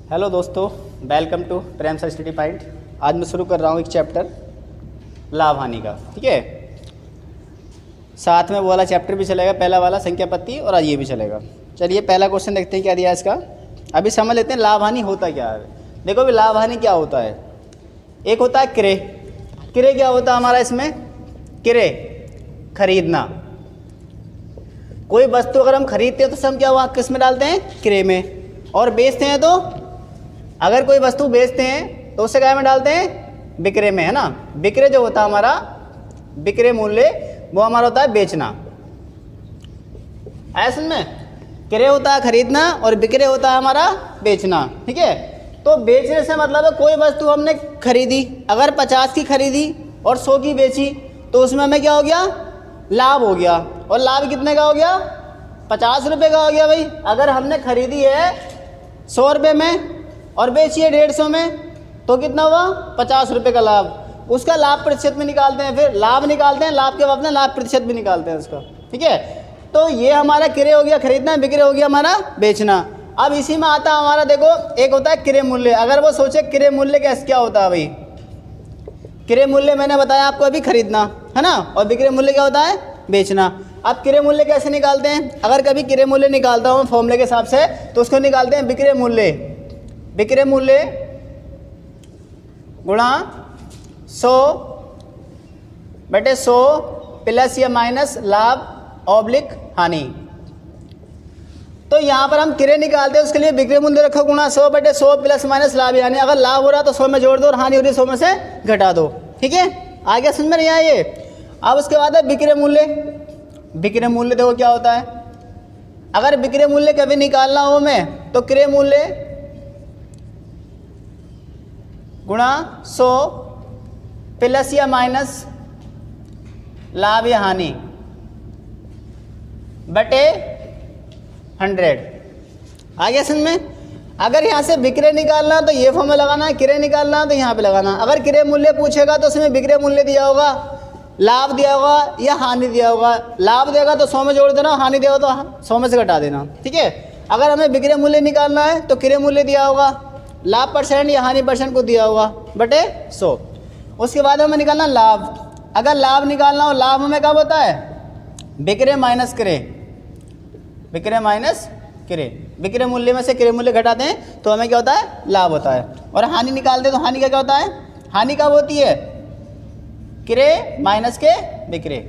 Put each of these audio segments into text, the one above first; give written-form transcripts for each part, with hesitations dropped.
Hello दोस्तों, welcome to Prem sir study point. आज मैं शुरू कर रहा हूँ एक चैप्टर लाभ हानि का। ठीक है, साथ में वो वाला चैप्टर भी चलेगा, पहला वाला संख्या पत्ती, और आज ये भी चलेगा। चलिए पहला क्वेश्चन देखते हैं क्या दिया है इसका। अभी समझ लेते हैं लाभ हानि होता क्या है। देखो अभी लाभ हानि क्या होता है। एक होता है क्रय। क्रय क्या होता है हमारा इसमें? क्रय खरीदना। कोई वस्तु अगर हम खरीदते हैं तो हम क्या हुआ किस में डालते हैं? क्रय में। और बेचते हैं तो अगर कोई वस्तु बेचते हैं तो उसे क्या में डालते हैं? विक्रय में, है ना। विक्रय जो होता है हमारा, विक्रय मूल्य, वो हमारा होता है बेचना। ऐसा में क्रय होता है खरीदना और विक्रय होता है हमारा बेचना। ठीक है, तो बेचने से मतलब है कोई वस्तु हमने खरीदी, अगर 50 की खरीदी और 100 की बेची तो उसमें हमें क्या हो गया? लाभ हो गया। और लाभ कितने का हो गया? 50 रुपये का हो गया भाई। अगर हमने खरीदी है 100 रुपये में और बेची है 150 में तो कितना हुआ? 50 रुपये का लाभ। उसका लाभ प्रतिशत में निकालते हैं, फिर लाभ निकालते हैं, लाभ के बाद में लाभ प्रतिशत भी निकालते हैं उसका। ठीक है, तो ये हमारा क्रय हो गया खरीदना, विक्रय हो गया हमारा बेचना। अब इसी में आता है हमारा, देखो एक होता है क्रय मूल्य। अगर वो सोचे क्रय मूल्य क्या होता है भाई? क्रय मूल्य मैंने बताया आपको अभी खरीदना, है ना, और विक्रय मूल्य क्या होता है? बेचना। अब क्रय मूल्य कैसे निकालते हैं? अगर कभी क्रय मूल्य निकालता हूँ फॉर्मूले के हिसाब से तो उसको निकालते हैं विक्रय मूल्य। विक्रय मूल्य गुणा 100/100 प्लस या माइनस लाभ ऑब्लिक हानि। तो यहाँ पर हम क्रय निकालते हैं, उसके लिए विक्रय मूल्य रखो गुणा 100/100 प्लस माइनस लाभ यानी अगर लाभ हो रहा तो 100 में जोड़ दो और हानि हो रही 100 में से घटा दो। ठीक है, आगे समझ में नहीं आया ये। अब उसके बाद है विक्रय मूल्य। विक्रय मूल्य देखो क्या होता है। अगर विक्रय मूल्य कभी निकालना हो में तो क्रय मूल्य गुणा 100 प्लस या माइनस लाभ या हानि बटे 100। आगे समझ में। अगर यहाँ से विक्रय निकालना तो ये फॉर्मूला लगाना है, क्रय निकालना तो यहाँ पे लगाना। अगर क्रय मूल्य पूछेगा तो उसमें विक्रय मूल्य दिया होगा, लाभ दिया होगा या हानि दिया होगा। लाभ देगा तो 100 में जोड़ देना, हानि देगा तो 100 में से घटा देना। ठीक है, अगर हमें विक्रय मूल्य निकालना है तो क्रय मूल्य दिया होगा, लाभ परसेंट या हानि परसेंट को दिया होगा बटे 100। उसके बाद हमें निकालना लाभ। अगर लाभ निकालना हो, लाभ हमें कब होता है? विक्रय माइनस क्रय। विक्रय माइनस क्रय। विक्रय मूल्य में से क्रय मूल्य घटाते हैं तो हमें क्या होता है? लाभ होता है। और हानि निकालते हैं तो हानि का क्या होता है? हानि कब होती है? क्रय माइनस के विक्रय।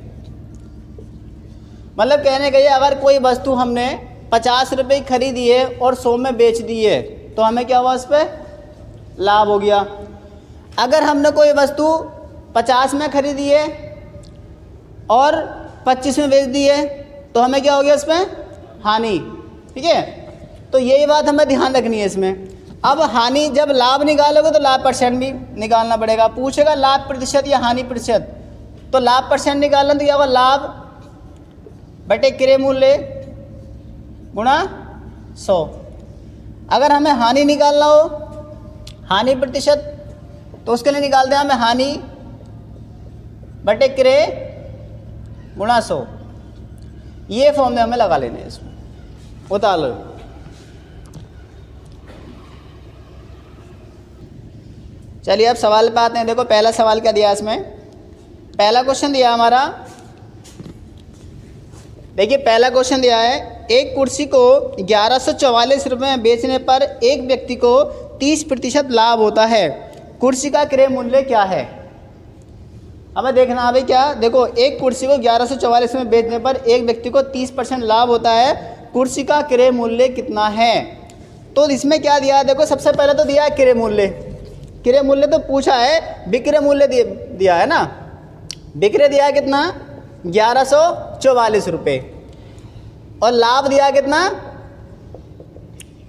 मतलब कहने का ये, अगर कोई वस्तु हमने 50 रुपये की खरीदी है और 100 में बेच दी है तो हमें क्या हुआ? उस पर लाभ हो गया। अगर हमने कोई वस्तु 50 में खरीदी है और 25 में बेच दी है तो हमें क्या हो गया? उसमें हानि। ठीक है, तो यही बात हमें ध्यान रखनी है इसमें। अब हानि, जब लाभ निकालोगे तो लाभ परसेंट भी निकालना पड़ेगा। पूछेगा लाभ प्रतिशत या हानि प्रतिशत, तो लाभ परसेंट निकालना तो क्या होगा? लाभ बटे क्रय मूल्य गुणा 100। अगर हमें हानि निकालना हो, हानि प्रतिशत, तो उसके लिए निकालते हैं हमें हानि बटे क्रय गुणा 100। ये फॉर्मूले हमें लगा लेने हैं इसमें, उतार लो। चलिए अब सवाल पे आते हैं। देखो पहला सवाल क्या दिया इसमें। पहला क्वेश्चन दिया हमारा, देखिए पहला क्वेश्चन दिया है, एक कुर्सी को 1144 रुपये में बेचने पर एक व्यक्ति को 30% लाभ होता है। कुर्सी का क्रय मूल्य क्या है? हमें देखना है भाई क्या। देखो एक कुर्सी को 1144 में बेचने पर एक व्यक्ति को 30% लाभ होता है। कुर्सी का क्रय मूल्य कितना है? तो इसमें क्या दिया है? देखो सबसे पहले तो दिया है क्रय मूल्य। क्रय मूल्य तो पूछा है, विक्रय मूल्य दिया है ना। विक्रय दिया है कितना? 1144 रुपये। और लाभ दिया कितना?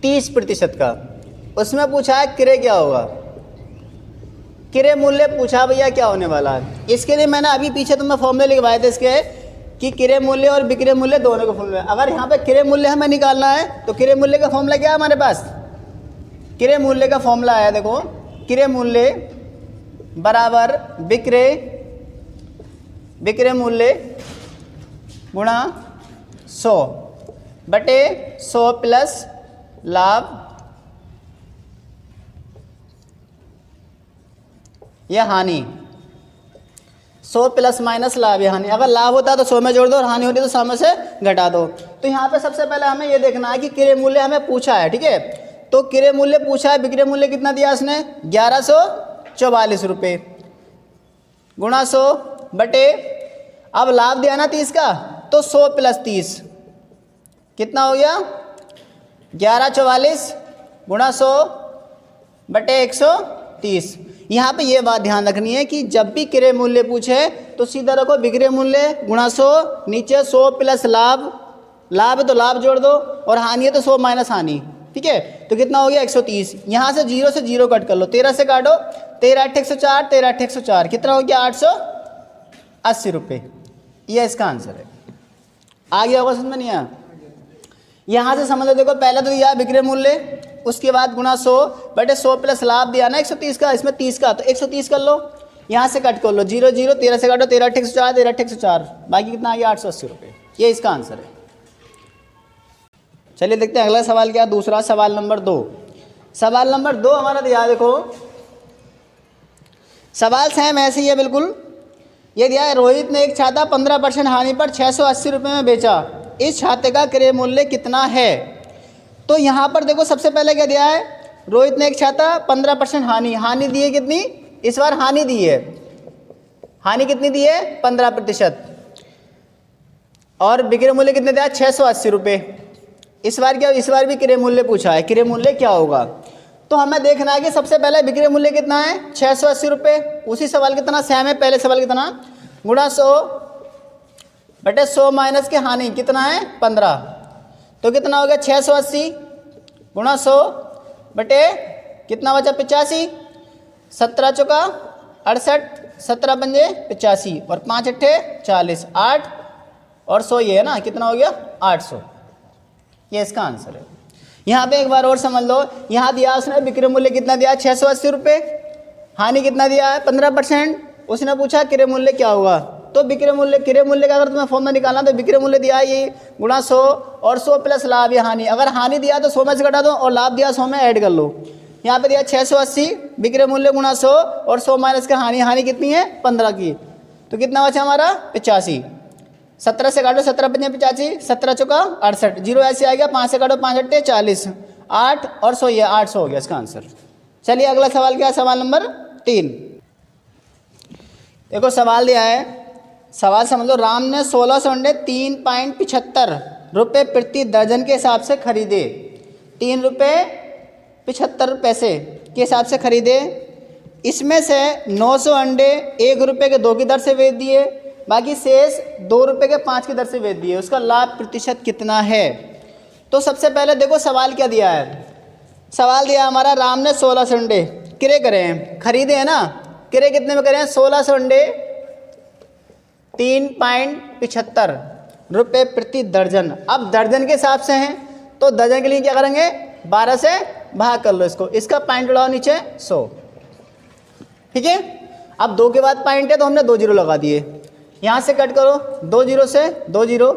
30% का। उसमें पूछा है क्रय क्या होगा। क्रय मूल्य पूछा भैया क्या होने वाला है। इसके लिए मैंने अभी पीछे तुम्हें फॉर्मूले लिखवाए थे इसके, कि क्रय मूल्य और विक्रय मूल्य दोनों का फॉर्मूला। अगर यहाँ पे क्रय मूल्य हमें निकालना है तो क्रय मूल्य का फॉर्मूला क्या है हमारे पास? क्रय मूल्य का फॉर्मूला आया, देखो क्रय मूल्य बराबर विक्रय मूल्य गुणा 100 बटे 100 प्लस लाभ या हानि, 100 प्लस माइनस लाभ या हानि। अगर लाभ होता है तो 100 में जोड़ दो और हानि होती है तो 100 में से घटा दो। तो यहाँ पे सबसे पहले हमें ये देखना है कि क्रय मूल्य हमें पूछा है, ठीक है। तो क्रय मूल्य पूछा है, विक्रय मूल्य कितना दिया उसने 1144 रुपये गुणा 100 बटे, अब लाभ दिया ना 30 का, तो 100 प्लस 30 कितना हो गया 1144 गुणा 100 बटे 130। यहाँ पे ये बात ध्यान रखनी है कि जब भी क्रय मूल्य पूछे तो सीधा रखो विक्रय मूल्य गुणा 100, नीचे 100 प्लस लाभ, लाभ है तो लाभ जोड़ दो और हानि है तो 100 माइनस हानि, ठीक है। तो कितना हो गया 130। यहाँ से 0 से 0 कट कर लो, 13 से काटो, 13 8 104, 13 8 104, कितना हो गया 880 रुपये। ये इसका आंसर है। आ गया होगा, समझ में नहीं आया? यहाँ से समझ लो, देखो पहले तो दिया विक्रय मूल्य, उसके बाद गुणा 100 बटे 100 प्लस लाभ दिया ना 130 का, इसमें 30 का, तो 130 कर लो, यहाँ से कट कर लो 0 0, 13 से काटो, 13 8 104, 13 8 104, बाकी कितना आ गया 880 रुपये। ये इसका आंसर है। चलिए देखते हैं अगला सवाल क्या, दूसरा सवाल नंबर 2। सवाल नंबर 2 हमारा दिया, देखो सवाल सेम ऐसे ही है बिल्कुल। ये दिया है, रोहित ने एक छाता 15% हानि पर 680 रुपये में बेचा, इस छाते का क्रय मूल्य कितना है? तो यहाँ पर देखो सबसे पहले क्या दिया है, रोहित ने एक छाता 15% हानि, हानि दी है कितनी, इस बार हानि दी है, हानि कितनी दी है 15%, और विक्रय मूल्य कितने दिया 680 रुपये। इस बार क्या, इस बार भी क्रय मूल्य पूछा है, क्रय मूल्य क्या होगा? तो हमें देखना है कि सबसे पहले विक्रय मूल्य कितना है 680 रुपये, उसी सवाल कितना सेम है पहले सवाल कितना, गुणा 100 बटे 100 माइनस के हानि कितना है 15, तो कितना हो गया 680 गुणा 100 बटे कितना बचा 85, 17 चौका 68, 17 पंजे 85 और 5 अट्ठे 40, 8 और 100 ये है ना, कितना हो गया 800। ये इसका आंसर है। यहाँ पे एक बार और समझ लो, यहाँ दिया उसने विक्रय मूल्य कितना दिया 680 रुपये, हानि कितना दिया है 15%, उसने पूछा क्रय मूल्य क्या होगा। तो विक्रय मूल्य, क्रय मूल्य का अगर तुम्हें फॉर्मूला निकालना तो विक्रय मूल्य दिया है ये गुणा 100 और 100 प्लस लाभ या हानि, अगर हानि दिया तो 100 में से घटा दो और लाभ दिया 100 में ऐड कर लो। यहाँ पे दिया 680 विक्रय मूल्य गुणा 100 और 100 माइनस का हानि, हानि कितनी है 15 की, तो कितना बचा हमारा 85, 17 से काटो 17 पंजे 85, 17 चौका 68, 0 ऐसे आ गया, 5 से काटो 5 अट्ठे 40, 8 और 100 ये 800 हो गया इसका आंसर। चलिए अगला सवाल क्या है, सवाल नंबर 3। देखो सवाल दिया है, सवाल समझ लो, राम ने 1600 अंडे 3.75 रुपये प्रति दर्जन के हिसाब से खरीदे, 3 रुपये 75 पैसे के हिसाब से खरीदे, इसमें से 900 अंडे 1 रुपये के 2 की दर से बेच दिए, बाकी शेष 2 रुपये के 5 की दर से बेच दिए, उसका लाभ प्रतिशत कितना है? तो सबसे पहले देखो सवाल क्या दिया है, सवाल दिया हमारा राम ने 1600 अंडे क्रय करे हैं, खरीदे हैं ना, क्रय कितने में करें 1600 अंडे 3.75 रुपये प्रति दर्जन। अब दर्जन के हिसाब से हैं तो दर्जन के लिए क्या करेंगे 12 से भाग कर लो इसको, इसका पॉइंट उड़ाओ नीचे 100, ठीक है। अब 2 के बाद पॉइंट है तो हमने 2 जीरो लगा दिए, यहाँ से कट करो 2 जीरो से 2 जीरो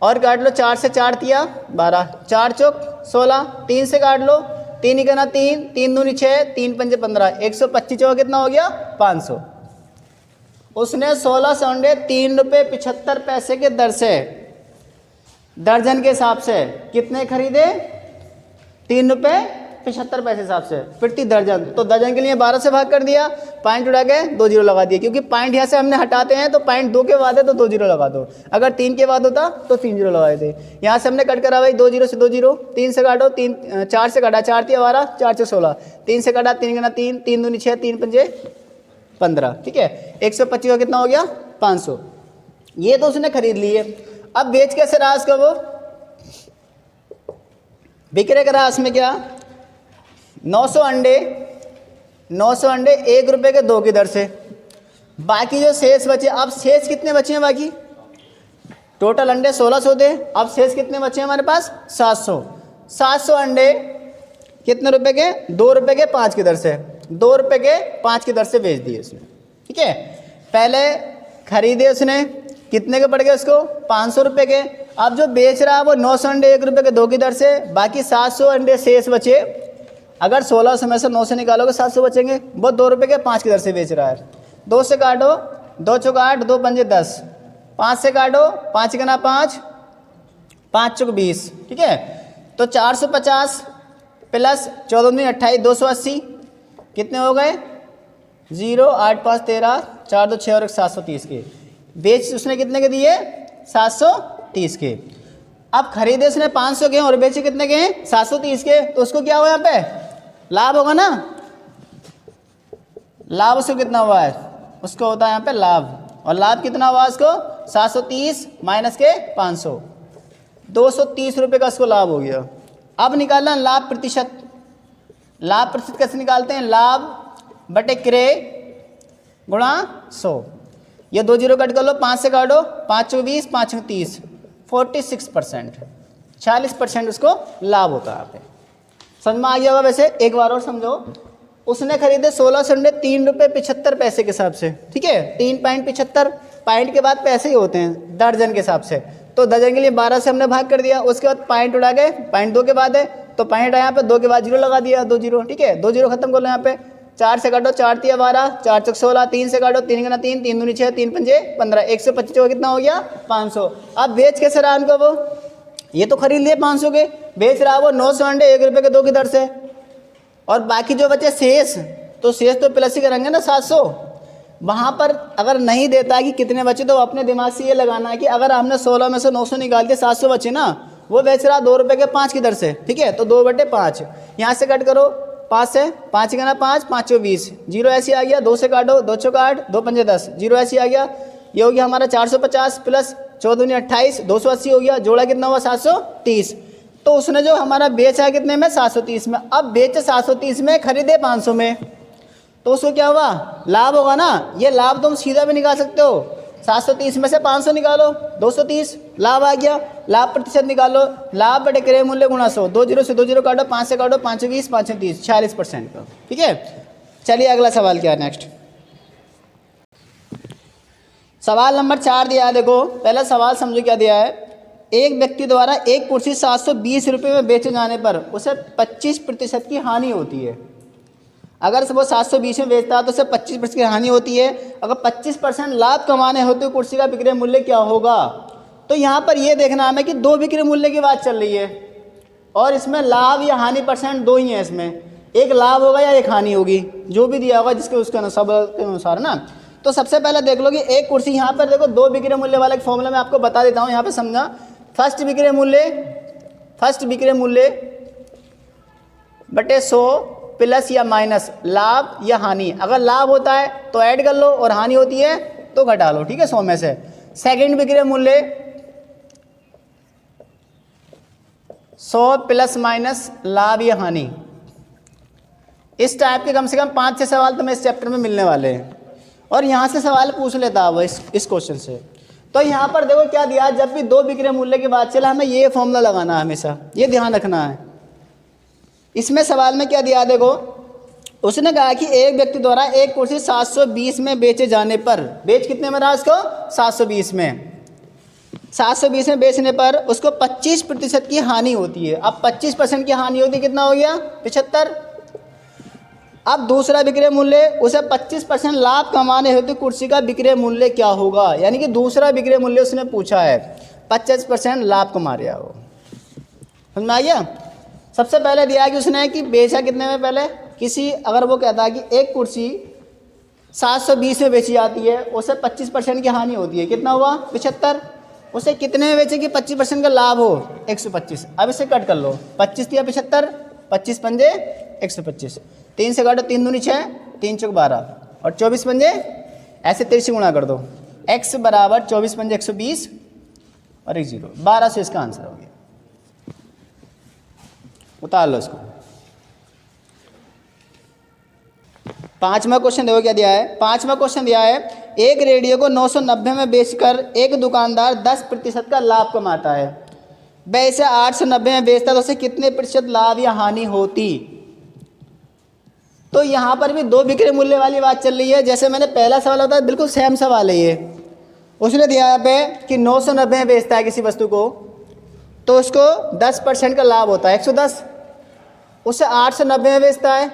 और काट लो, 4 से 4 दिया 12, 4 चौक 16, 3 से काट लो, 3 ही करना 3, 3 दूनी 6, 3 पंजे 15, 125 चौका कितना हो गया 500। उसने 1600 अंडे 3 रुपये 75 पैसे के दर से दर्जन के हिसाब से कितने खरीदे 3 रुपये 75 पैसे हिसाब से प्रति दर्जन, तो दर्जन के लिए 12 से भाग कर दिया, पॉइंट उड़ा के 2 जीरो लगा दिया, क्योंकि पॉइंट यहाँ से हमने हटाते हैं तो पॉइंट 2 के बाद है तो 2 जीरो लगा दो, अगर 3 के बाद होता तो 3 जीरो लगाए थे। यहाँ से हमने कट करा भाई 2 जीरो से 2 जीरो, 3 से काटो 3, 4 से काटा 4 थी 12, 4 से 16, 3 से काटा 3 गना 3, 3 दूनी 6, 3 पंजे 15, ठीक है। 125 का कितना हो गया 500, ये तो उसने खरीद लिए। अब बेच कैसे रहा उसका, वो विक्रय करा, इसमें क्या 900 अंडे 1 रुपये के 2 की दर से, बाकी जो शेष बचे, अब शेष कितने बचे हैं बाकी, टोटल अंडे 1600 थे, अब शेष कितने बचे हैं हमारे पास 700 अंडे कितने रुपए के 2 रुपये के 5 की दर से, 2 रुपये के 5 की दर से बेच दिए उसने, ठीक है। पहले खरीदे उसने कितने के पड़ गए उसको 500 रुपये के, अब जो बेच रहा है वो 900 अंडे 1 रुपये के 2 की दर से, बाकी 700 अंडे शेष बचे। अगर 1600 में से 9 से निकालोगे 700 बचेंगे। वो 2 रुपये के 5 की दर से बेच रहा है। 2 से काटो, 2 चौक 8, 2 पंजे 10, 5 से काटो, 5 गना 5, 5 चौक 20, ठीक है। तो 450 प्लस 14 दूनी 28, 280 कितने हो गए? 0, 8, 5, 13, 4, 2, 6 और 1 730 के। बेच उसने कितने के दिए? 730 के। अब खरीदे उसने 500 के और बेचे कितने के? 730 के। तो उसको क्या हुआ यहाँ पे? लाभ होगा ना। लाभ उसको कितना हुआ है? उसको होता है यहाँ पे लाभ। और लाभ कितना हुआ उसको? 730 माइनस के 500, 230 रुपये का उसको लाभ हो गया। अब निकालना लाभ प्रतिशत। लाभ प्रतिशत कैसे निकालते हैं? लाभ बटे क्रय गुणा 100। ये 2 जीरो कट कर लो, 5 से काटो, 5 चौक 20, 5 चौक 30, 46%, 40% उसको लाभ होता है यहाँ पे। समझ में आ गया होगा। वैसे एक बार और समझो, उसने खरीदे 16 संडे 3 रुपये 75 पैसे के हिसाब से, ठीक है। 3.75 पॉइंट के बाद पैसे ही होते हैं दर्जन के हिसाब से। तो दर्जन के लिए 12 से हमने भाग कर दिया, उसके बाद पॉइंट उड़ा गए, पॉइंट 2 के बाद है तो पॉइंट यहाँ पे 2 के बाद 0 लगा दिया, 2 जीरो, ठीक है। 2 जीरो खत्म कर लो यहाँ पे। 4 से काटो, 4 तिया 12, 4 चौक 16, 3 से काटो, 3 गना 3, 3 दूनी 6, 3 पंजे 15, 125 का कितना हो गया? 500। अब बेच कैसे रहा उनको? वो ये तो खरीद लिए 500 के, बेच रहा वो 900 अंडे 1 रुपये के 2 की दर से। और बाकी जो बचे शेष, तो शेष तो प्लस ही करेंगे ना 700। वहाँ पर अगर नहीं देता कि कितने बचे, तो अपने दिमाग से ये लगाना है कि अगर हमने 16 में से 900 निकाल दिए, 700 बचे ना, वो बेच रहा 2 रुपये के 5 की दर से, ठीक है। तो 2/5 यहाँ से कट करो, 5 से 5 गना 5, 5 चौक 20, 0 ऐसे आ गया। 2 से काटो, 2 चौक 8, 2 पंजे 10, 0 ऐसे आ गया। ये हो गया हमारा 450 प्लस 14 दूनी 28, 280 हो गया। जोड़ा कितना हुआ? 730। तो उसने जो हमारा बेचा कितने में? 730 में। अब बेचे 730 में, खरीदे 500 में, तो उसको क्या हुआ? लाभ होगा ना। ये लाभ तुम सीधा भी निकाल सकते हो। 730 में से 500 निकालो, 230 लाभ आ गया। लाभ प्रतिशत निकालो, लाभ बटे क्रय मूल्य गुणा 100। 2 जीरो से 2 जीरो काटो, 5 से काटो, 5 20, 5 30, 40% का, ठीक है। चलिए अगला सवाल क्या है नेक्स्ट। सवाल नंबर 4 दिया है। देखो पहला सवाल समझो क्या दिया है। एक व्यक्ति द्वारा एक कुर्सी 720 रुपये में बेचे जाने पर उसे 25% की हानि होती है। अगर से वो 720 में बेचता है तो उसे 25% की हानि होती है। अगर 25% लाभ कमाने होते हुए कुर्सी का विक्रय मूल्य क्या होगा? तो यहाँ पर ये देखना हमें कि 2 विक्रय मूल्य की बात चल रही है और इसमें लाभ या हानि परसेंट 2 ही है। इसमें एक लाभ होगा या एक हानि होगी, जो भी दिया होगा जिसके उसके अनुसार ना। तो सबसे पहले देख लो कि एक कुर्सी, यहाँ पर देखो 2 विक्रय मूल्य वाला एक फॉर्मूला मैं आपको बता देता हूँ, यहाँ पे समझा। फर्स्ट विक्रय मूल्य बटे 100 प्लस या माइनस लाभ या हानि। अगर लाभ होता है तो ऐड कर लो और हानि होती है तो घटा लो, ठीक है, 100 में से। सेकंड विक्रय मूल्य 100 प्लस माइनस लाभ या हानि। इस टाइप के कम से कम 5-6 सवाल तुम्हें इस चैप्टर में मिलने वाले हैं और यहाँ से सवाल पूछ लेता है वो इस क्वेश्चन से। तो यहाँ पर देखो क्या दिया, जब भी 2 विक्रय मूल्य की बात चला हमें ये फॉर्मूला लगाना है, हमेशा ये ध्यान रखना है। इसमें सवाल में क्या दिया, देखो उसने कहा कि एक व्यक्ति द्वारा एक कुर्सी 720 में बेचे जाने पर, बेच कितने में रहा उसको? 720 में। 720 में बेचने पर उसको 25% की हानि होती है। अब 25% की हानि होती है, कितना हो गया? 75। अब दूसरा विक्रय मूल्य, उसे 25% लाभ कमाने हेतु कुर्सी का विक्रय मूल्य क्या होगा? यानी कि दूसरा विक्रय मूल्य उसने पूछा है, 25% लाभ कमा रहा हो। समझ में आ गया? सबसे पहले दिया कि उसने कि बेचा कितने में? पहले किसी, अगर वो कहता है कि एक कुर्सी 720 में बेची जाती है, उसे 25% की हानि होती है, कितना हुआ? 75। उसे कितने में बेचे कि 25% का लाभ हो? 125। अब इसे कट कर लो, 25 दिया 75, 25 पंजे 125, 3 से काटो, 3 दूनी 6, 3 चौक 12 और 24 पंजे ऐसे 23 से गुणा कर दो। x बराबर 24 पंजे 120 और 1 0, 12 से इसका आंसर हो गया। उतार लो इसको। 5वां क्वेश्चन देखो क्या दिया है। 5वां क्वेश्चन दिया है, एक रेडियो को 990 में बेचकर एक दुकानदार 10% का लाभ कमाता है। वह इसे 890 में बेचता तो उसे कितने प्रतिशत लाभ या हानि होती? तो यहाँ पर भी 2 विक्रय मूल्य वाली बात चल रही है। जैसे मैंने पहला सवाल होता है, बिल्कुल सेम सवाल है ये। उसने दिया यहाँ पे कि 990 में बेचता है किसी वस्तु को, तो उसको 10% का लाभ होता है, 110। उसे 8 से 90 में बेचता है,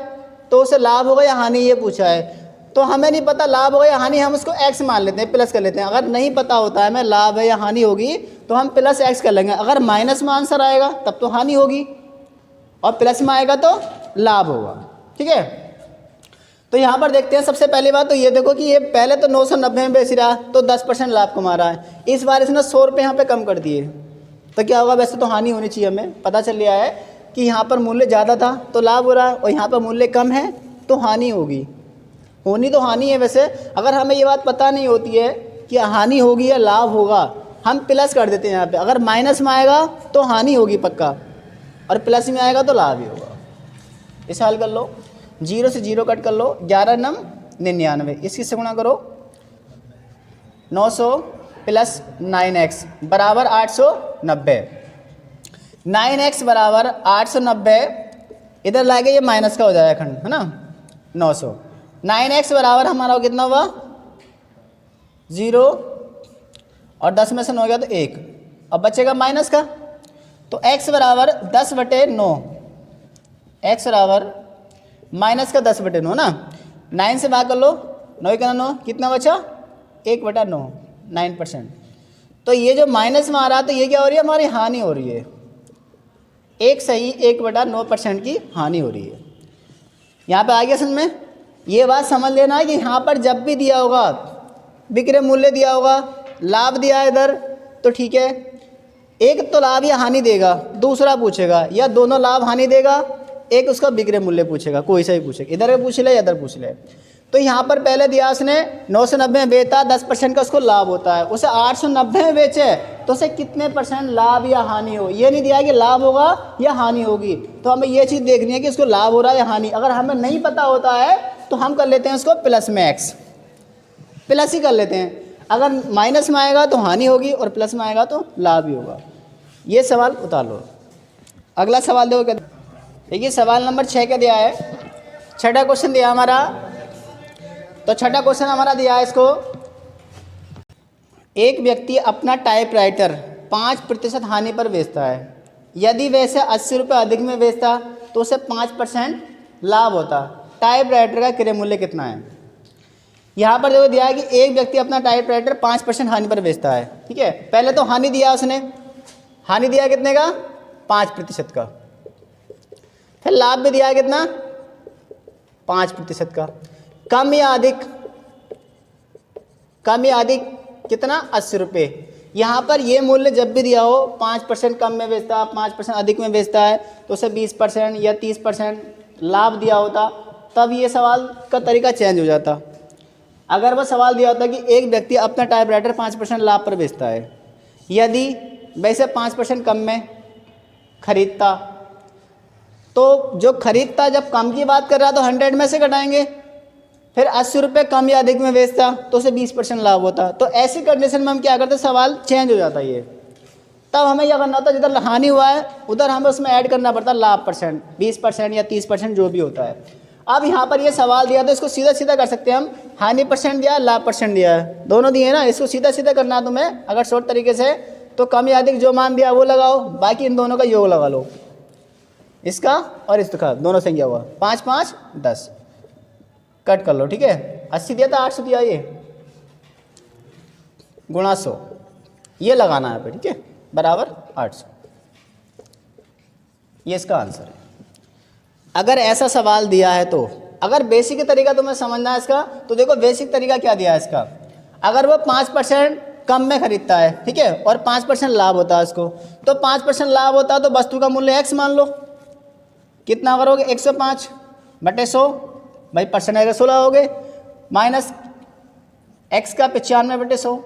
तो उसे लाभ होगा या हानि, ये पूछा है। तो हमें नहीं पता लाभ होगा या हानि, हम उसको x मान लेते हैं, प्लस कर लेते हैं। अगर नहीं पता होता है हमें लाभ है या हानि होगी तो हम प्लस x कर लेंगे। अगर माइनस में आंसर आएगा तब तो हानि होगी, और प्लस में आएगा तो लाभ होगा। ठीक है, तो यहाँ पर देखते हैं। सबसे पहली बात तो ये देखो कि ये पहले तो 990 में बेच रहा तो 10% लाभ कमा रहा है। इस बार इसने 100 रुपये यहाँ पे कम कर दिए तो क्या होगा? वैसे तो हानि होनी चाहिए, हमें पता चल गया है कि यहाँ पर मूल्य ज़्यादा था तो लाभ हो रहा है, और यहाँ पर मूल्य कम है तो हानि होगी। होनी तो हानि है वैसे। अगर हमें ये बात पता नहीं होती है कि हानि होगी या लाभ होगा, हम प्लस कर देते हैं यहाँ पे। अगर माइनस में आएगा तो हानि होगी पक्का, और प्लस में आएगा तो लाभ ही होगा। इसे हल कर लो, 0 से 0 कट कर लो, 11 नम 99, इसकी से गुणा करो, 900 प्लस 9x बराबर 890। 9x बराबर 890, इधर लाएंगे ये माइनस का हो जाएगा खंड, है ना, 900। 9x बराबर हमारा कितना हुआ? 0, और 10 में से 9 गया तो 1, अब बचेगा माइनस का, तो x बराबर 10/9, x बराबर माइनस का 10/9 ना। 9 से भाग कर लो, 9 का 9 कितना बचा? 1/9, 9%। तो ये जो माइनस में आ रहा है तो ये क्या हो रही है? हमारी हानि हो रही है। एक सही 1/9% की हानि हो रही है। यहाँ पे आ गया समझ में? ये बात समझ लेना है कि यहाँ पर जब भी दिया होगा, विक्रय मूल्य दिया होगा, लाभ दिया है इधर, तो ठीक है, एक तो लाभ या हानि देगा, दूसरा पूछेगा या दोनों लाभ हानि देगा, एक उसका विक्रय मूल्य पूछेगा, कोई सा ही पूछेगा, इधर पूछ ले या इधर पूछ ले। तो यहाँ पर पहले दिया उसने 990 में बेचा, 10% का उसको लाभ होता है, उसे 890 में बेचे तो उसे कितने % लाभ या हानि हो, ये नहीं दिया कि लाभ होगा या हानि होगी। तो हमें ये चीज़ देखनी है कि उसको लाभ हो रहा है या हानि। अगर हमें नहीं पता होता है तो हम कर लेते हैं उसको प्लस में x, प्लस ही कर लेते हैं। अगर माइनस में आएगा तो हानि होगी और प्लस में आएगा तो लाभ ही होगा। ये सवाल उतार लो। अगला सवाल देखो क्या, देखिए सवाल नंबर 6 क्या दिया है, छठा क्वेश्चन दिया हमारा। तो छठा क्वेश्चन हमारा दिया है इसको, एक व्यक्ति अपना टाइपराइटर 5% हानि पर बेचता है, यदि वैसे 80 रुपये अधिक में बेचता तो उसे 5% लाभ होता। टाइपराइटर का क्रय मूल्य कितना है? यहाँ पर देखो दिया है कि एक व्यक्ति अपना टाइपराइटर 5% हानि पर बेचता है। ठीक है, पहले तो हानि दिया उसने, हानि दिया कितने का? 5% का। फिर लाभ भी दिया है कितना? 5% का। कम या अधिक? कम या अधिक कितना? 80 रुपये। यहाँ पर ये मूल्य जब भी दिया हो, 5% कम में बेचता है, 5% अधिक में बेचता है, तो उसे 20% या 30% लाभ दिया होता, तब ये सवाल का तरीका चेंज हो जाता। अगर वह सवाल दिया होता कि एक व्यक्ति अपना टाइपराइटर 5% लाभ पर बेचता है, यदि वैसे 5% कम में खरीदता, तो जो खरीदता जब कम की बात कर रहा तो 100 में से घटाएंगे, फिर 80 रुपये कम या अधिक में बेचता तो उसे 20% लाभ होता। तो ऐसी कंडीशन में हम क्या करते, सवाल चेंज हो जाता ये। तब हमें यह करना होता, जिधर हानि हुआ है उधर हमें उसमें ऐड करना पड़ता लाभ %, 20% या 30% जो भी होता है। अब यहाँ पर ये सवाल दिया तो इसको सीधा सीधा कर सकते हैं हम, हानि % दिया है, लाभ % दिया है, दोनों दिए ना, इसको सीधा सीधा करना है तुम्हें अगर शॉर्ट तरीके से, तो कम या अधिक जो मान दिया वो लगाओ, बाकी इन दोनों का योग लगा लो, इसका और इसका, दोनों संख्या हुआ 5 5 10, कट कर लो। ठीक है, 80 दिया था, 800 दिया, ये गुणा 100, ये लगाना है पे। ठीक है, बराबर 800, ये इसका आंसर है। अगर ऐसा सवाल दिया है तो, अगर बेसिक तरीका तुम्हें समझना है इसका, तो देखो बेसिक तरीका क्या दिया है इसका। अगर वो 5% कम में खरीदता है, ठीक है, और 5% लाभ होता है उसको, तो 5% लाभ होता है तो वस्तु का मूल्य x मान लो। कितना करोगे? 105/100, भाई % आएगा 16 हो गए, माइनस x का 95/100।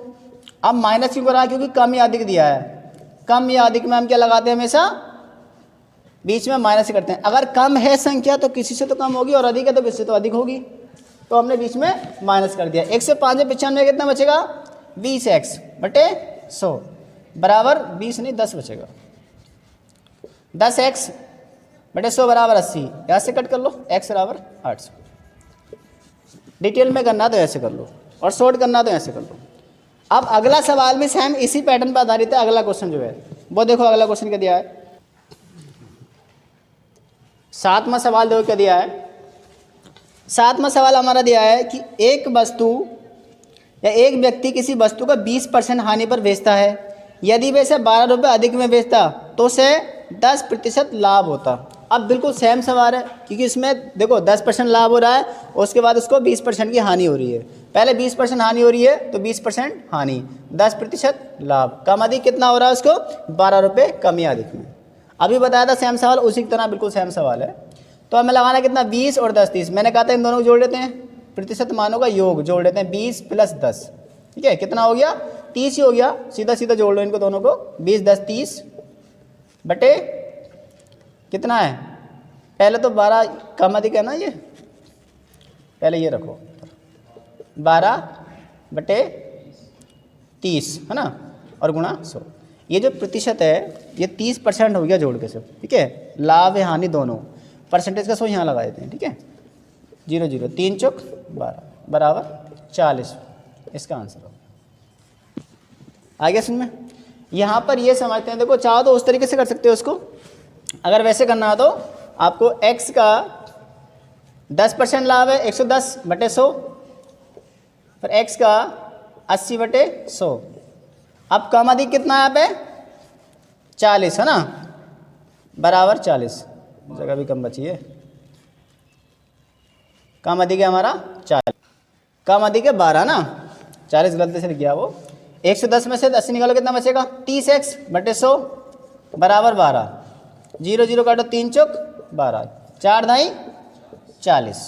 अब माइनस क्यों करा? क्योंकि कम या अधिक दिया है। कम या अधिक में हम क्या लगाते हैं? हमेशा बीच में माइनस ही करते हैं। अगर कम है संख्या तो किसी से तो कम होगी, और अधिक है तो किसी से तो अधिक होगी, तो हमने बीच में माइनस कर दिया। 1 से 5 में 95 कितना बचेगा? 20x/100 बराबर 20 नहीं 10 बचेगा। 10x/100 बराबर 80, यहाँ से कट कर लो, x बराबर 800। डिटेल में करना तो ऐसे कर लो, और शॉर्ट करना तो ऐसे कर लो। अब अगला सवाल भी सेम इसी पैटर्न पर आधारित है। अगला क्वेश्चन जो है वो देखो, अगला क्वेश्चन क्या दिया है। सातवां सवाल देखो क्या दिया है। सातवां सवाल हमारा दिया है कि एक वस्तु या एक व्यक्ति किसी वस्तु का 20% हानि पर बेचता है। यदि वे इसे 12 रुपये अधिक में बेचता तो उसे 10% लाभ होता। अब बिल्कुल सेम सवाल है, क्योंकि इसमें देखो 10% लाभ हो रहा है, उसके बाद उसको 20% की हानि हो रही है। पहले 20% हानि हो रही है तो 20% हानि, 10% लाभ। कम अधिक कितना हो रहा है उसको? 12 रुपये कम या अधिक में। अभी बताया था सेम सवाल, उसी की तरह बिल्कुल सेम सवाल है। तो हमें लगाना कितना? 20 और 10 30। मैंने कहा था इन दोनों को जोड़ लेते हैं, प्रतिशत मानों का योग जोड़ लेते हैं, 20 + 10। ठीक है, कितना हो गया? 30 ही हो गया। सीधा सीधा जोड़ लो इनको दोनों को, 20 10 30 बटे कितना है? पहले तो 12 कम अधिक है ना, ये पहले ये रखो, 12 बटे 30 है ना, और गुणा 100। ये जो प्रतिशत है ये 30% हो गया जोड़ के सब। ठीक है, लाभ है हानि दोनों, परसेंटेज का 100 यहाँ लगा देते हैं। ठीक है, 0 0 3 चौक 12 बराबर 40, इसका आंसर होगा। आगे सुन में यहाँ पर ये समझते हैं, देखो चाहो तो उस तरीके से कर सकते हो उसको। अगर वैसे करना है तो आपको x का 10% लाभ है 110 बटे 100, फिर x का 80 बटे 100। अब कम अधिक कितना है यहाँ पे? 40 है ना, बराबर 40। जगह भी कम बची है, कम अधिक है हमारा 40, कम अधिक है 12 ना, 40 गलती से लिख गया वो। 110 में से 80 निकालो, कितना बचेगा? 30x बटे 100 बराबर 12। 0 0 काटो, 3 चौक 12, 4 ढाई 40।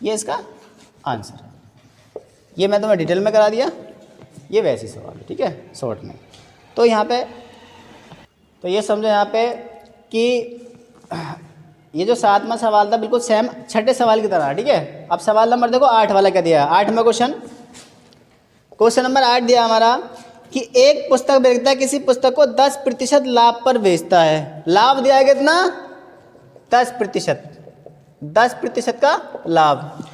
ये इसका आंसर है। ये मैं तुम्हें डिटेल में करा दिया, ये वैसे सवाल है। ठीक है, शॉर्ट में। तो यहाँ पे तो ये समझो यहाँ पे कि ये जो 7वां सवाल था बिल्कुल सेम छठे सवाल की तरह। ठीक है, अब सवाल नंबर देखो 8 वाला क्या दिया है। 8वां क्वेश्चन नंबर 8 दिया हमारा कि एक पुस्तक विक्रेता किसी पुस्तक को 10% लाभ पर बेचता है। लाभ दिया है कितना? 10%, 10% का लाभ।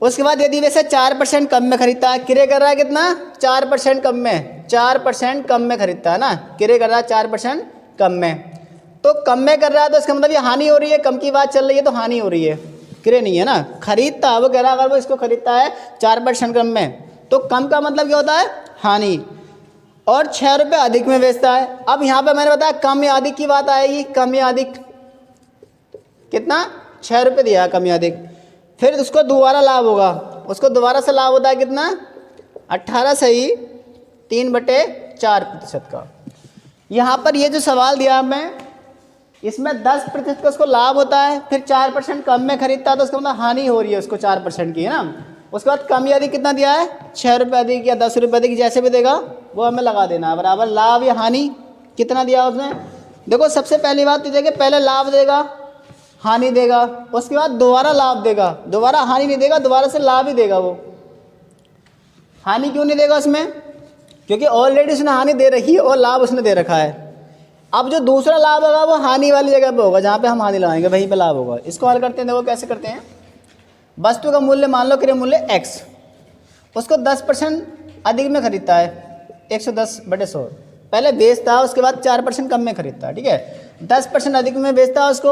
उसके बाद यदि वैसे 4% कम में खरीदता है, क्रय कर रहा है कितना? 4% कम में, 4% कम में खरीदता है ना, क्रय कर रहा है 4% कम में। तो कम में कर रहा है तो इसका मतलब ये हानि हो रही है, कम की बात चल रही है तो हानि हो रही है, क्रय नहीं है ना। खरीदता है वो, कह रहा है अगर वो इसको खरीदता है 4% कम में तो कम का मतलब क्या होता है? हानि। और 6 रुपये अधिक में बेचता है। अब यहाँ पे मैंने बताया कम या अधिक की बात आएगी, कम या अधिक कितना? 6 रुपये दिया कम या अधिक। फिर उसको दोबारा लाभ होगा, उसको दोबारा से लाभ होता है कितना? 18 सही 3/4% का। यहाँ पर ये जो सवाल दिया मैं, इसमें 10% का उसको लाभ होता है, फिर 4% कम में खरीदता है तो उसका मतलब हानि हो रही है उसको 4% की, है ना। उसके बाद कम या अधिक कितना दिया है? 6 रुपये अधिक या 10 रुपये अधिक, जैसे भी देगा वो हमें लगा देना है, बराबर लाभ या हानि कितना दिया उसने। देखो सबसे पहली बात तो देखिए, पहले लाभ देगा, हानि देगा, उसके बाद दोबारा लाभ देगा, दोबारा हानि नहीं देगा, दोबारा से लाभ ही देगा। वो हानि क्यों नहीं देगा उसमें? क्योंकि ऑलरेडी उसने हानि दे रखी है और लाभ उसने दे रखा है। अब जो दूसरा लाभ होगा वो हानि वाली जगह पे होगा, जहाँ पे हम हानि लगाएंगे वहीं पे लाभ होगा। इसको हल करते हैं, देखो कैसे करते हैं। वस्तु का मूल्य मान लो क्रय मूल्य x, उसको 10% अधिक में खरीदता है 110 बटे 100। पहले बेचता है, उसके बाद 4% कम में खरीदता है। ठीक है, 10% अधिक में बेचता है उसको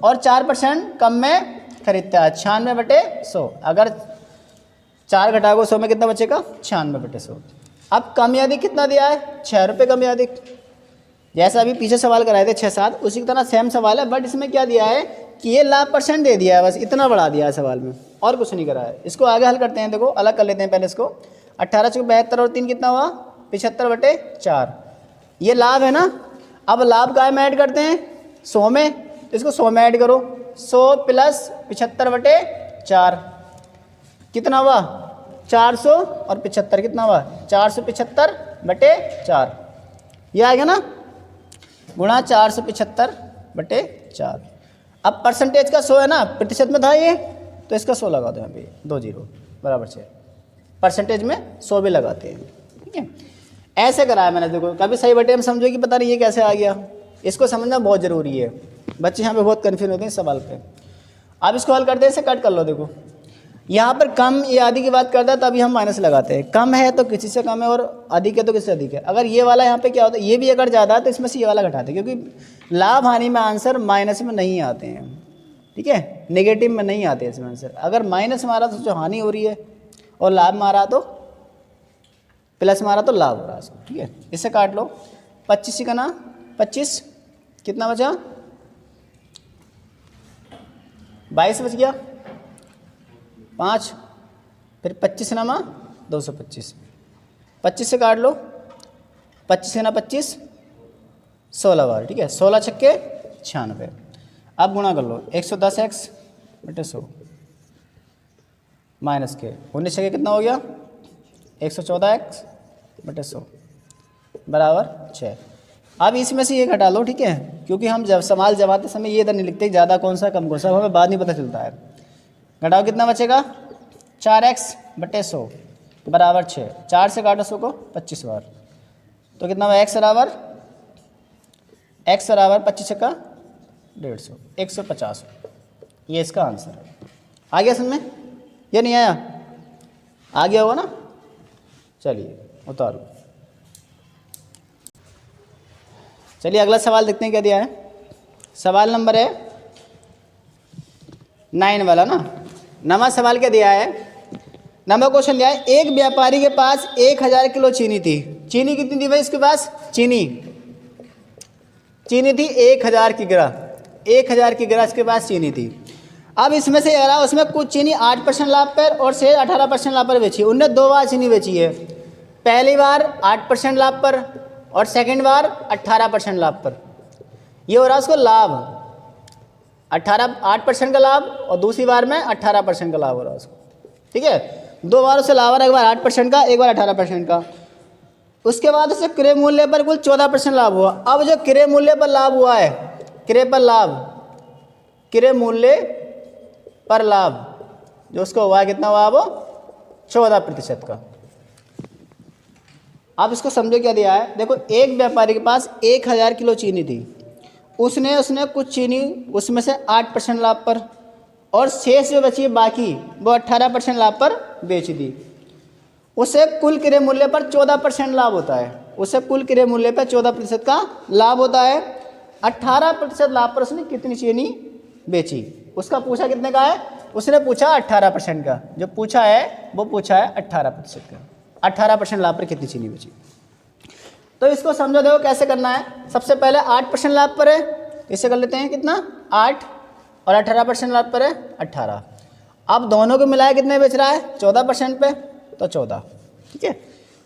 और 4% कम में खरीदता है, 96 बटे 100। अगर 4 घटाओगे 100 में कितना बचेगा? 96 बटे 100। अब कम या अधिक कितना दिया है? 6 रुपये कम या अधिक, जैसा अभी पीछे सवाल कराए थे 6-7, उसी की तरह सेम सवाल है। बट इसमें क्या दिया है कि ये लाभ % दे दिया है, बस इतना बढ़ा दिया है सवाल में, और कुछ नहीं करा है। इसको आगे हल करते हैं, देखो अलग कर लेते हैं पहले इसको। 18 × 72 और 3 कितना हुआ? 75 बटे 4। ये लाभ है ना। अब लाभ काय में ऐड करते हैं? 100 में, इसको 100 में ऐड करो। 100 + 75 बटे 4 कितना हुआ? 400 और 75 कितना हुआ? 475 बटे 4। ये आ गया ना, गुणा 475 बटे 4। अब परसेंटेज का 100 है ना, प्रतिशत में था ये, तो इसका 100 लगा दो यहाँ पे, 2 0 बराबर 6। परसेंटेज में 100 भी लगाते हैं। ठीक है, ऐसे कराया मैंने। देखो कभी सही बटे हम समझो कि पता नहीं ये कैसे आ गया, इसको समझना बहुत ज़रूरी है। बच्चे यहाँ पे बहुत कन्फ्यूज होते हैं इस सवाल पे। अब इसको हल करते हैं, इसे कट कर लो। देखो यहाँ पर कम या अधिक की बात करता है तभी हम माइनस लगाते हैं। कम है तो किसी से कम है और अधिक है तो किसी से अधिक है। अगर ये वाला यहाँ पे क्या होता है, ये भी अगर ज़्यादा है तो इसमें से ये वाला घटाते हैं, क्योंकि लाभ हानि में आंसर माइनस में नहीं आते हैं, ठीक है, नेगेटिव में नहीं आते इसमें आंसर। अगर माइनस मारा तो जो हानि हो रही है और लाभ मारा तो प्लस मारा तो लाभ हो रहा है इसको, ठीक है। इससे काट लो 25 का ना 25 कितना बचा 22 बच गया 5, फिर 25 नामा 225, 25 से काट लो 25 ना 25 16 बार, ठीक है, 16 छक्के 96। अब गुणा कर लो 110x बटे 100 माइनस के 19 छक्के कितना हो गया 114x बटे 100 बराबर 6। अब इसमें से ये घटा लो, ठीक है, क्योंकि हम जब सवाल जमाते समय ये इधर नहीं लिखते ज़्यादा कौन सा कम कौन सा, हमें बाद नहीं पता चलता है। घटाओ कितना बचेगा 4x बटे 100 बराबर 6। 4 से काटो 100 को 25 बार, तो कितना हुआ x बराबर 25 का 150 150। ये इसका आंसर है। आ गया समझ में, ये नहीं आया, आ गया होगा ना। चलिए उतारो। चलिए अगला सवाल देखते हैं क्या दिया है। सवाल नंबर है 9 वाला ना। नवा सवाल क्या दिया है, नंबर क्वेश्चन दिया है। एक व्यापारी के पास 1000 किलो चीनी थी। चीनी कितनी थी भाई इसके पास, चीनी थी 1000 की गिरा, 1000 की गिरा इसके पास चीनी थी। अब इसमें से यार उसमें कुछ चीनी 8% लाभ पर और शेष 18% लाभ पर बेची। उनने 2 बार चीनी बेची है, पहली बार 8% लाभ पर और सेकंड बार 18% लाभ पर। ये हो रहा है उसको लाभ 8% का लाभ और दूसरी बार में 18% का लाभ हो रहा है उसको, ठीक है। 2 बार उसे लाभ, एक बार 8% का, एक बार 18% का। उसके बाद उसे क्रय मूल्य पर कुल 14% लाभ हुआ। अब जो क्रय मूल्य पर लाभ हुआ है, क्रय मूल्य पर लाभ जो उसको हुआ है कितना हुआ वो 14% का। अब इसको समझो क्या दिया है। देखो एक व्यापारी के पास 1000 किलो चीनी थी, उसने कुछ चीनी उसमें से 8% लाभ पर और शेष जो बची बाकी वो 18% लाभ पर बेच दी। उसे कुल क्रय मूल्य पर 14% लाभ होता है, उसे कुल क्रय मूल्य पर 14% का लाभ होता है। 18% लाभ पर उसने कितनी चीनी बेची, उसका पूछा कितने का है, उसने पूछा 18% का। जो पूछा है वो पूछा है 18% का। 18% लाभ पर कितनी चीनी बेची। तो इसको समझो, देखो कैसे करना है। सबसे पहले 8% लाभ पर है, इसे कर लेते हैं कितना 8 और 18% लाभ पर है 18। अब दोनों को मिलाया कितने बेच रहा है 14% पे, तो 14, ठीक है।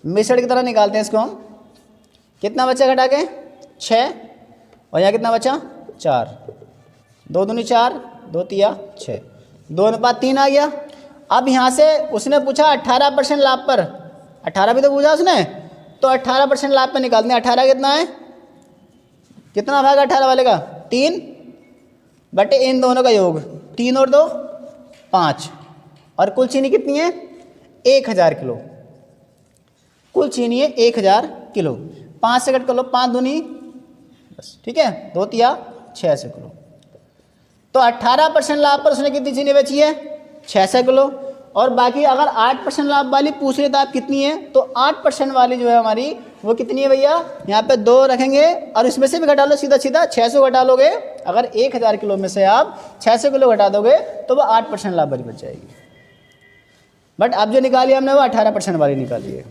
मिश्रण की तरह निकालते हैं इसको हम। कितना बचा घटा के 6 और यहाँ कितना बचा 4, 2 दूनी 4, 2 तिया 6, 2 अनुपात 3 आ गया। अब यहाँ से उसने पूछा 18% लाभ पर, 18 भी तो पूछा उसने, तो 18% लाभ पर निकालते हैं। 18 कितना है, कितना भाग 18 वाले का 3 बटे इन दोनों का योग, 3 और 2 5। और कुल चीनी कितनी है 1000 किलो, कुल चीनी है 1000 किलो। 5 से कट कर लो, 5 दूनी बस, ठीक है, 2 तिया 6 से किलो। तो 18% लाभ पर उसने कितनी चीनी बेची है 600 किलो। और बाकी अगर 8% लाभ वाली पूछ रहे तो आप कितनी है, तो 8% वाली जो है हमारी वो कितनी है भैया, यहाँ पे 2 रखेंगे और इसमें से भी घटा लो सीधा सीधा 600 घटा लोगे। अगर 1000 किलो में से आप 600 किलो घटा दोगे तो वो 8% लाभ वाली बच जाएगी। बट अब जो निकाली हमने वो 18% वाली निकाली है।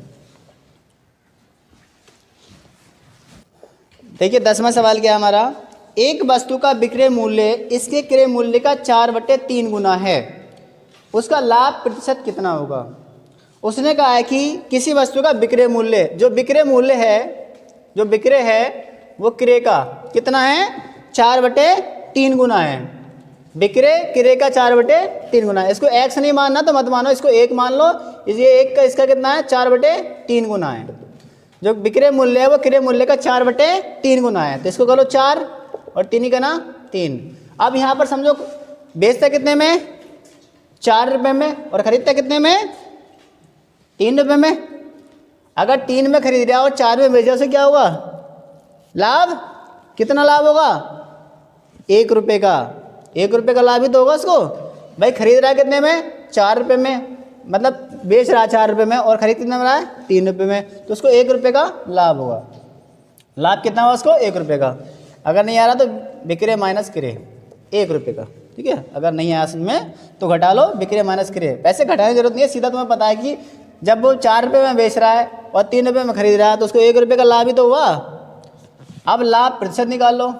देखिए 10वां सवाल क्या हमारा, एक वस्तु का विक्रय मूल्य इसके क्रय मूल्य का 4/3 गुना है, उसका लाभ प्रतिशत कितना होगा। उसने कहा है कि किसी वस्तु का विक्रय मूल्य, जो विक्रय मूल्य है, जो विक्रय है वो क्रय का कितना है 4/3 गुना है। विक्रय क्रय का 4/3 गुना है। इसको x नहीं मानना तो मत मानो, इसको 1 मान लो। ये 1 का इसका कितना है 4/3 गुना है। जो विक्रय मूल्य है वो क्रय मूल्य का 4/3 गुना है, तो इसको करो 4 और 3 का ना 3। अब यहाँ पर समझो बेचता कितने में 4 रुपये में और खरीदता कितने में 3 रुपये में। अगर 3 में खरीद रहा और 4 में बेचा उसे क्या होगा लाभ, कितना लाभ होगा 1 रुपये का। 1 रुपये का लाभ ही तो होगा उसको भाई। खरीद रहा है कितने में 4 रुपये में, मतलब बेच रहा है 4 रुपये में और खरीद कितना में रहा है 3 रुपये में, तो उसको 1 रुपये का लाभ होगा। लाभ कितना हुआ उसको 1 रुपये का। अगर नहीं आ रहा तो विक्रय माइनस क्रय 1 रुपये का, ठीक है। अगर नहीं आया समझ में तो घटा लो विक्रय माइनस क्रय। पैसे घटाने की जरूरत नहीं है, सीधा तुम्हें पता है कि जब वो 4 रुपये में बेच रहा है और 3 रुपये में खरीद रहा है तो उसको 1 रुपये का लाभ ही तो हुआ। अब लाभ प्रतिशत निकाल लो।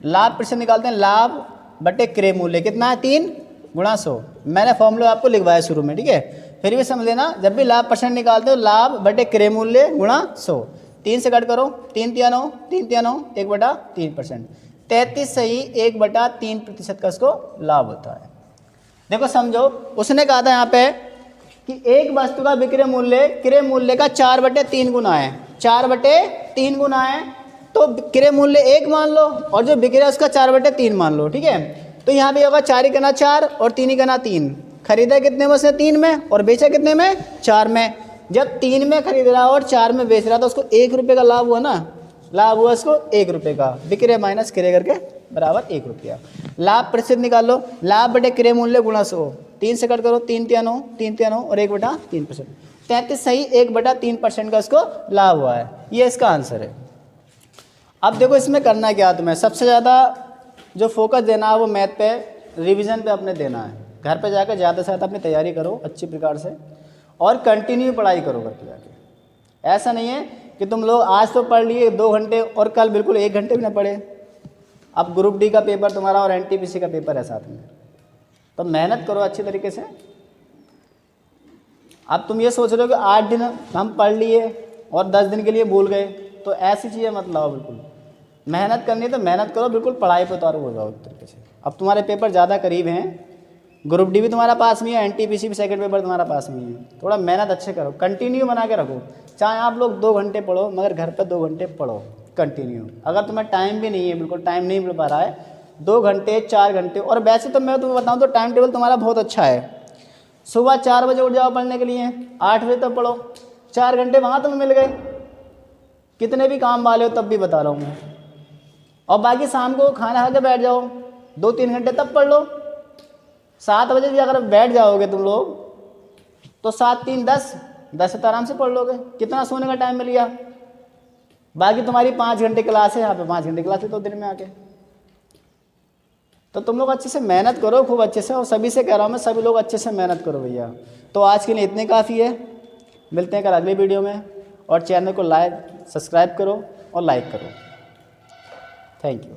लाभ प्रतिशत निकालते हैं, लाभ बटे क्रय मूल्य कितना है 3 गुणा 100। मैंने फॉर्मूला आपको लिखवाया शुरू में, ठीक है, फिर भी समझ लेना। जब भी लाभ परसेंट निकालते हो लाभ बटे क्रय मूल्य गुणा 100। 3 से कट करो, 3 तिया 9, 3 तिया 9, 1/3%। 33 सही 1/3% का उसको लाभ होता है। देखो समझो, उसने कहा था यहाँ पे कि एक वस्तु का विक्रय मूल्य क्रय मूल्य का 4/3 गुना है, 4/3 गुना है, तो क्रय मूल्य 1 मान लो और जो विक्रय है उसका 4/3 मान लो, ठीक है। तो यहाँ पे होगा 4 ही करना 4 और 3 ही करना 3। खरीदा कितने में उसने 3 में और बेचा कितने में 4 में। जब 3 में खरीद रहा और 4 में बेच रहा तो उसको 1 रुपये का लाभ हुआ ना, लाभ हुआ उसको 1 रुपये का। विक्रय माइनस क्रय करके बराबर 1 रुपया। लाभ प्रतिशत निकाल लो, लाभ बटे क्रय मूल्य गुणा 100। 3 से कट करो, 3 तिया 9, 3 तिया 9 और 1/3%। 33 सही 1/3% का उसको लाभ हुआ है। ये इसका आंसर है। अब देखो इसमें करना क्या तुम्हें, सबसे ज़्यादा जो फोकस देना है वो मैथ पे, रिवीजन पे अपने देना है। घर पे जाकर ज़्यादा से ज़्यादा अपनी तैयारी करो अच्छी प्रकार से और कंटिन्यू पढ़ाई करो घर पे जाके। ऐसा नहीं है कि तुम लोग आज तो पढ़ लिए 2 घंटे और कल बिल्कुल 1 घंटे भी ना पढ़े। अब ग्रुप डी का पेपर तुम्हारा और NTPC का पेपर है साथ में, तो मेहनत करो अच्छी तरीके से। अब तुम ये सोच रहे हो कि 8 दिन हम पढ़ लिए और 10 दिन के लिए भूल गए, तो ऐसी चीज़ें मत लाओ। बिल्कुल मेहनत करनी है तो मेहनत करो, बिल्कुल पढ़ाई पे उतारू हो जाओ एक तरीके से। अब तुम्हारे पेपर ज़्यादा करीब हैं, ग्रुप डी भी तुम्हारा पास में है, NTPC भी सेकंड पेपर तुम्हारा पास में है। थोड़ा मेहनत अच्छे करो, कंटिन्यू बना के रखो। चाहे आप लोग 2 घंटे पढ़ो मगर घर पर 2 घंटे पढ़ो कंटिन्यू। अगर तुम्हें टाइम भी नहीं है, बिल्कुल टाइम नहीं मिल पा रहा है, 2 घंटे 4 घंटे। और वैसे तो मैं तुम्हें बताऊँ तो टाइम टेबल तुम्हारा बहुत अच्छा है। सुबह 4 बजे उठ जाओ पढ़ने के लिए, 8 बजे तक पढ़ो, 4 घंटे वहाँ तुम्हें मिल गए। कितने भी काम वाले हो तब भी बता रहा हूँ मैं। और बाकी शाम को खाना खा के बैठ जाओ, 2-3 घंटे तब पढ़ लो। 7 बजे भी अगर बैठ जाओगे तुम लोग तो 7 3 10 तो आराम से पढ़ लोगे। कितना सोने का टाइम मिल गया। बाकी तुम्हारी 5 घंटे क्लास है, यहाँ पे 5 घंटे क्लास है तो दिन में आके। तो तुम लोग अच्छे से मेहनत करो, खूब अच्छे से। और सभी से कह रहा हूँ मैं, सभी लोग अच्छे से मेहनत करो भैया। तो आज के लिए इतने काफ़ी है, मिलते हैं कल अगले वीडियो में। और चैनल को सब्सक्राइब करो और लाइक करो। Thank you.